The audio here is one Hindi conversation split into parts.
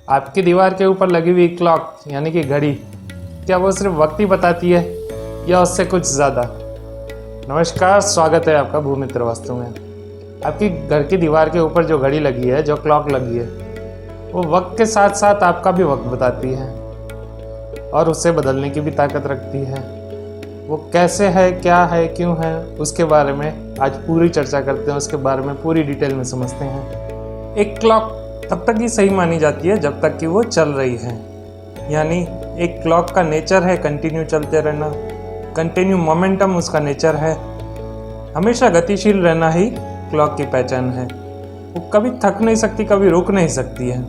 आपकी दीवार के ऊपर लगी हुई क्लॉक यानी कि घड़ी, क्या वो सिर्फ वक्त ही बताती है या उससे कुछ ज़्यादा? नमस्कार, स्वागत है आपका भूमित्र वास्तु में। आपकी घर की दीवार के ऊपर जो घड़ी लगी है, जो क्लॉक लगी है, वो वक्त के साथ साथ आपका भी वक्त बताती है और उसे बदलने की भी ताकत रखती है। वो कैसे है, क्या है, क्यों है, उसके बारे में आज पूरी चर्चा करते हैं, उसके बारे में पूरी डिटेल में समझते हैं। एक क्लॉक तब तक ही सही मानी जाती है जब तक कि वो चल रही है, यानी एक क्लॉक का नेचर है कंटिन्यू चलते रहना, कंटिन्यू मोमेंटम उसका नेचर है। हमेशा गतिशील रहना ही क्लॉक की पहचान है। वो कभी थक नहीं सकती, कभी रुक नहीं सकती है।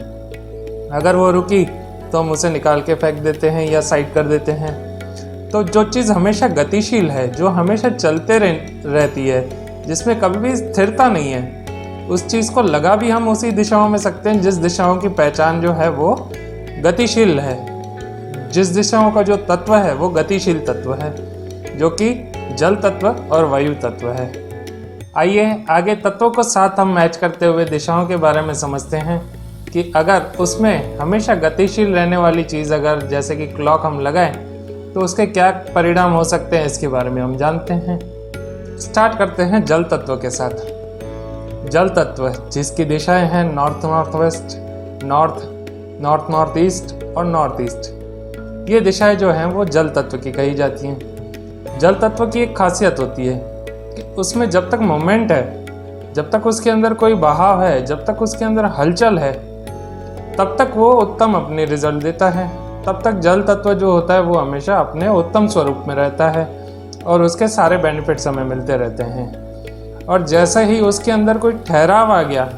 अगर वो रुकी तो हम उसे निकाल के फेंक देते हैं या साइड कर देते हैं। तो जो चीज़ हमेशा गतिशील है, जो हमेशा चलते रहती है, जिसमें कभी भी स्थिरता नहीं है, उस चीज़ को लगा भी हम उसी दिशाओं में सकते हैं जिस दिशाओं की पहचान जो है वो गतिशील है। जिस दिशाओं का जो तत्व है वो गतिशील तत्व है, जो कि जल तत्व और वायु तत्व है। आइए आगे तत्वों को साथ हम मैच करते हुए दिशाओं के बारे में समझते हैं कि अगर उसमें हमेशा गतिशील रहने वाली चीज़, अगर जैसे कि क्लॉक हम लगाएं तो उसके क्या परिणाम हो सकते हैं, इसके बारे में हम जानते हैं। स्टार्ट करते हैं जल तत्व के साथ। जल तत्व जिसकी दिशाएं हैं north north west, north north east और नॉर्थ ईस्ट। ये दिशाएं जो हैं वो जल तत्व की कही जाती हैं। जल तत्व की एक खासियत होती है कि उसमें जब तक मोमेंट है, जब तक उसके अंदर कोई बहाव है, जब तक उसके अंदर हलचल है, तब तक वो उत्तम अपने रिजल्ट देता है। तब तक जल तत्व जो होता है वो हमेशा अपने उत्तम स्वरूप में रहता है और उसके सारे बेनिफिट्स हमें मिलते रहते हैं। और जैसे ही उसके अंदर कोई ठहराव आ गया,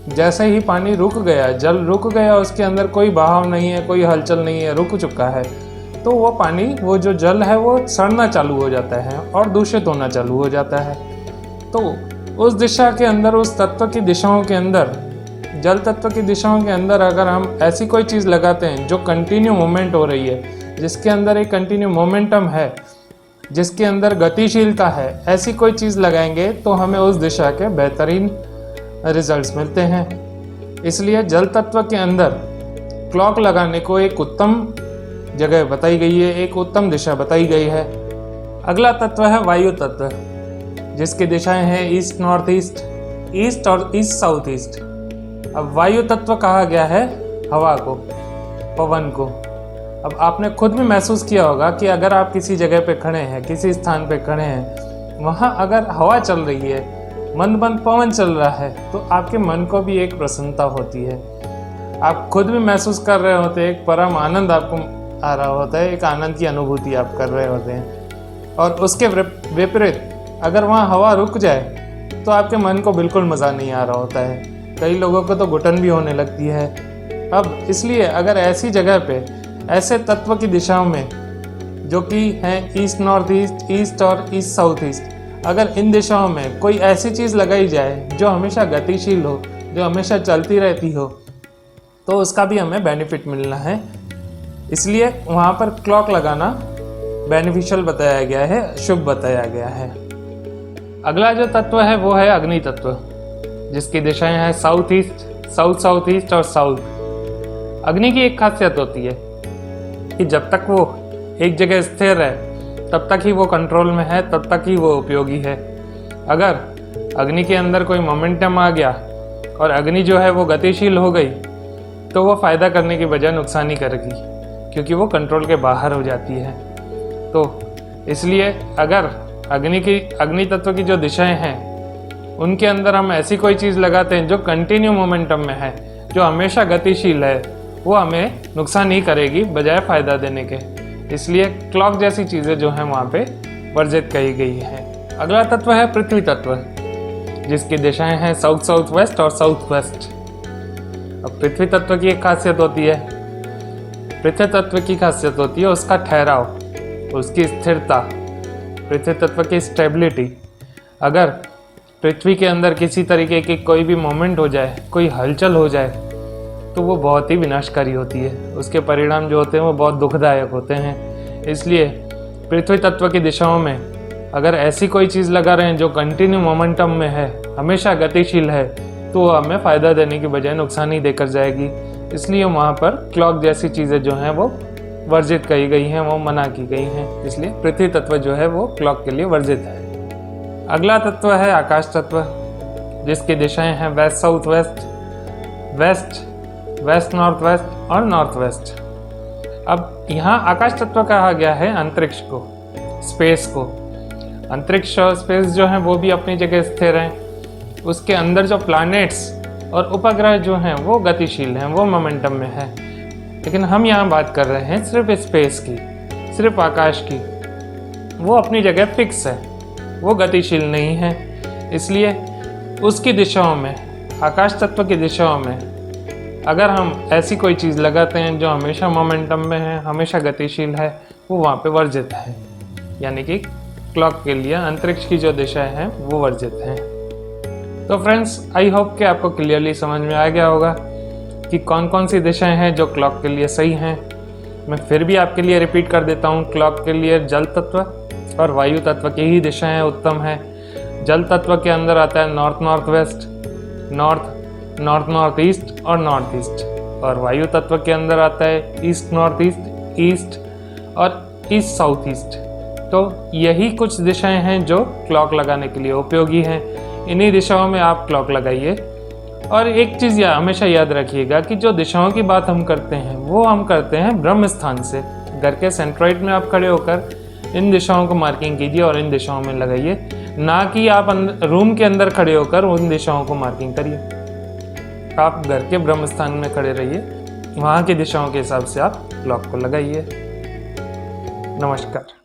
जैसे ही पानी रुक गया, जल रुक गया, उसके अंदर कोई बहाव नहीं है, कोई हलचल नहीं है, रुक चुका है, तो वो पानी, वो जो जल है वो सड़ना चालू हो जाता है और दूषित होना चालू हो जाता है। तो उस दिशा के अंदर, उस तत्व की दिशाओं के अंदर, जल तत्व की दिशाओं के अंदर अगर हम ऐसी कोई चीज़ लगाते हैं जो कंटिन्यू मूवमेंट हो रही है, जिसके अंदर एक कंटिन्यू मोमेंटम है, जिसके अंदर गतिशीलता है, ऐसी कोई चीज़ लगाएंगे तो हमें उस दिशा के बेहतरीन रिजल्ट्स मिलते हैं। इसलिए जल तत्व के अंदर क्लॉक लगाने को एक उत्तम जगह बताई गई है, एक उत्तम दिशा बताई गई है। अगला तत्व है वायु तत्व, जिसकी दिशाएं हैं ईस्ट नॉर्थ ईस्ट, ईस्ट और ईस्ट साउथ ईस्ट। अब वायु तत्व कहा गया है हवा को, पवन को। अब आपने खुद भी महसूस किया होगा कि अगर आप किसी जगह पे खड़े हैं, किसी स्थान पे खड़े हैं, वहाँ अगर हवा चल रही है, मंद मंद पवन चल रहा है, तो आपके मन को भी एक प्रसन्नता होती है। आप खुद भी महसूस कर रहे होते हैं, एक परम आनंद आपको आ रहा होता है, एक आनंद की अनुभूति आप कर रहे होते हैं। और उसके विपरीत अगर वहाँ हवा रुक जाए तो आपके मन को बिल्कुल मज़ा नहीं आ रहा होता है। कई लोगों को तो घुटन भी होने लगती है। अब इसलिए अगर ऐसी जगह पे, ऐसे तत्व की दिशाओं में जो कि हैं ईस्ट नॉर्थ ईस्ट, ईस्ट और ईस्ट साउथ ईस्ट, अगर इन दिशाओं में कोई ऐसी चीज़ लगाई जाए जो हमेशा गतिशील हो, जो हमेशा चलती रहती हो, तो उसका भी हमें बेनिफिट मिलना है। इसलिए वहाँ पर क्लॉक लगाना बेनिफिशियल बताया गया है, शुभ बताया गया है। अगला जो तत्व है वो है अग्नि तत्व, जिसकी दिशाएं हैं south east, south south east और साउथ। अग्नि की एक खासियत होती है कि जब तक वो एक जगह स्थिर है तब तक ही वो कंट्रोल में है, तब तक ही वो उपयोगी है। अगर अग्नि के अंदर कोई मोमेंटम आ गया और अग्नि जो है वो गतिशील हो गई तो वो फ़ायदा करने की बजाय नुकसान ही करेगी, क्योंकि वो कंट्रोल के बाहर हो जाती है। तो इसलिए अगर अग्नि तत्व की जो दिशाएं हैं उनके अंदर हम ऐसी कोई चीज़ लगाते हैं जो कंटिन्यू मोमेंटम में है, जो हमेशा गतिशील है, वो हमें नुकसान ही करेगी बजाय फ़ायदा देने के। इसलिए क्लॉक जैसी चीज़ें जो हैं वहाँ पे वर्जित कही गई है। अगला तत्व है पृथ्वी तत्व, जिसकी दिशाएं हैं साउथ साउथ वेस्ट और साउथ वेस्ट। अब पृथ्वी तत्व की एक खासियत होती है, पृथ्वी तत्व की खासियत होती है उसका ठहराव, उसकी स्थिरता, पृथ्वी तत्व की स्टेबिलिटी। अगर पृथ्वी के अंदर किसी तरीके की कोई भी मोमेंट हो जाए, कोई हलचल हो जाए, तो वो बहुत ही विनाशकारी होती है। उसके परिणाम जो होते हैं वो बहुत दुखदायक होते हैं। इसलिए पृथ्वी तत्व की दिशाओं में अगर ऐसी कोई चीज़ लगा रहे हैं जो कंटिन्यू मोमेंटम में है, हमेशा गतिशील है, तो वो हमें फ़ायदा देने की बजाय नुकसान ही देकर जाएगी। इसलिए वहाँ पर क्लॉक जैसी चीज़ें जो हैं वो वर्जित कही गई हैं, वो मना की गई हैं। इसलिए पृथ्वी तत्व जो है वो क्लॉक के लिए वर्जित है। अगला तत्व है आकाश तत्व, जिसकी दिशाएं हैं west south west, west west north west और नॉर्थ वेस्ट। अब यहाँ आकाश तत्व कहा गया है अंतरिक्ष को, स्पेस को। अंतरिक्ष और स्पेस जो है वो भी अपनी जगह स्थिर हैं। उसके अंदर जो प्लैनेट्स और उपग्रह जो हैं वो गतिशील हैं, वो मोमेंटम में है। लेकिन हम यहाँ बात कर रहे हैं सिर्फ स्पेस की, सिर्फ आकाश की। वो अपनी जगह फिक्स है, वो गतिशील नहीं है। इसलिए उसकी दिशाओं में, आकाश तत्व की दिशाओं में अगर हम ऐसी कोई चीज़ लगाते हैं जो हमेशा मोमेंटम में है, हमेशा गतिशील है, वो वहाँ पे वर्जित है। यानी कि क्लॉक के लिए अंतरिक्ष की जो दिशाएं हैं वो वर्जित हैं। तो फ्रेंड्स, आई होप कि आपको क्लियरली समझ में आ गया होगा कि कौन कौन सी दिशाएं हैं जो क्लॉक के लिए सही हैं। मैं फिर भी आपके लिए रिपीट कर देता हूँ, क्लॉक के लिए जल तत्व और वायु तत्व की ही दिशाएं उत्तम है। जल तत्व के अंदर आता है north north west, north north north east और नॉर्थ ईस्ट। और वायु तत्व के अंदर आता है ईस्ट नॉर्थ ईस्ट, ईस्ट और ईस्ट साउथ ईस्ट। तो यही कुछ दिशाएं हैं जो क्लॉक लगाने के लिए उपयोगी हैं। इन्हीं दिशाओं में आप क्लॉक लगाइए। और एक चीज़ हमेशा याद रखिएगा कि जो दिशाओं की बात हम करते हैं वो हम करते हैं ब्रह्म स्थान से। घर के सेंट्रॉइड में आप खड़े होकर इन दिशाओं को मार्किंग कीजिए और इन दिशाओं में लगाइए, ना कि आप रूम के अंदर खड़े होकर उन दिशाओं को मार्किंग करिए। आप घर के ब्रह्म स्थान में खड़े रहिए, वहाँ की दिशाओं के हिसाब से आप क्लॉक को लगाइए। नमस्कार।